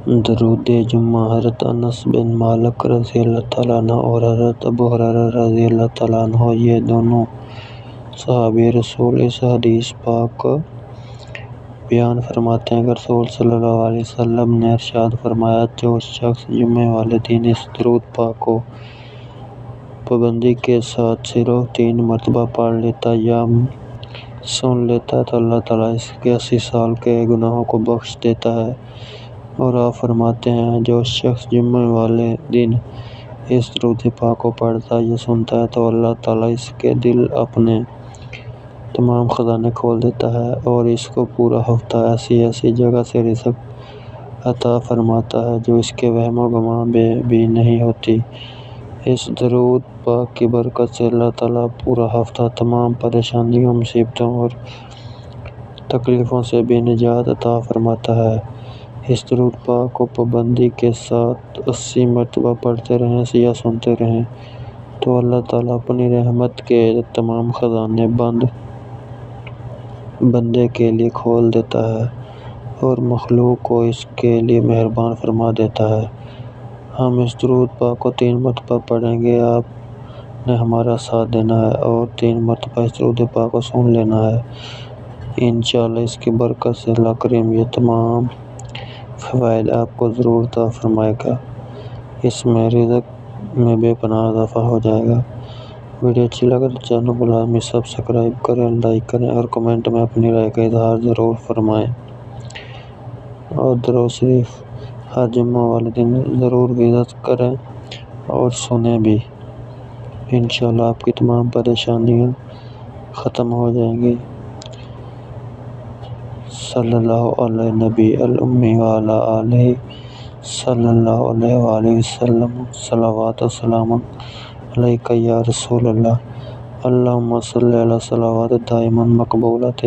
درود جمعہ حضرت انس بن مالک رضی اللہ تعالیٰ عنہ اور حضرت ابو ہریرہ رضی اللہ تعالیٰ عنہ، یہ دونوں صحابی رسول اس حدیث پاک کو بیان فرماتے ہیں کہ رسول صلی اللہ علیہ وسلم نے ارشاد فرمایا، جو شخص جمعے والے دن اس درود پاک کو پابندی کے ساتھ صرف 3 مرتبہ پڑھ لیتا یا سن لیتا ہے تو اللہ تعالیٰ اس کے 80 سال کے گناہوں کو بخش دیتا ہے۔ اور آپ فرماتے ہیں، جو شخص جمعے والے دن اس درود پاک کو پڑھتا یا سنتا ہے تو اللہ تعالیٰ اس کے دل اپنے تمام خزانے کھول دیتا ہے اور اس کو پورا ہفتہ ایسی جگہ سے رزق عطا فرماتا ہے جو اس کے وہم و گمان میں بھی نہیں ہوتی۔ اس درود پاک کی برکت سے اللہ تعالیٰ پورا ہفتہ تمام پریشانیوں، مصیبتوں اور تکلیفوں سے بھی نجات عطا فرماتا ہے۔ اس درود پاک کو پابندی کے ساتھ 80 مرتبہ پڑھتے رہیں یا سنتے رہیں تو اللہ تعالیٰ اپنی رحمت کے تمام خزانے بندے کے لیے کھول دیتا ہے اور مخلوق کو اس کے لیے مہربان فرما دیتا ہے۔ ہم اس درود پاک کو 3 مرتبہ پڑھیں گے، آپ نے ہمارا ساتھ دینا ہے اور 3 مرتبہ اس درود پاک کو سن لینا ہے۔ انشاءاللہ اس کی برکت سے اللہ کریم یہ تمام فوائد آپ کو ضرور عطا فرمائے گا۔ اس میں رزق میں بے پناہ اضافہ ہو جائے گا۔ ویڈیو اچھی لگے تو چینل کو لازمی سبسکرائب کریں، لائک کریں اور کمنٹ میں اپنی رائے کا اظہار ضرور فرمائیں۔ اور درود شریف ہر جمعہ والے دن ضرور وزٹ کریں اور سنیں بھی۔ انشاءاللہ آپ کی تمام پریشانیاں ختم ہو جائیں گی۔ صلی اللہ علیہ نبی الامی وعلی آلہ صلی اللہ علیہ وآلہ وسلم، صلوات و سلام علیک یا رسول اللہ، اللہم صلی علی صلوات دائما مقبولۃ۔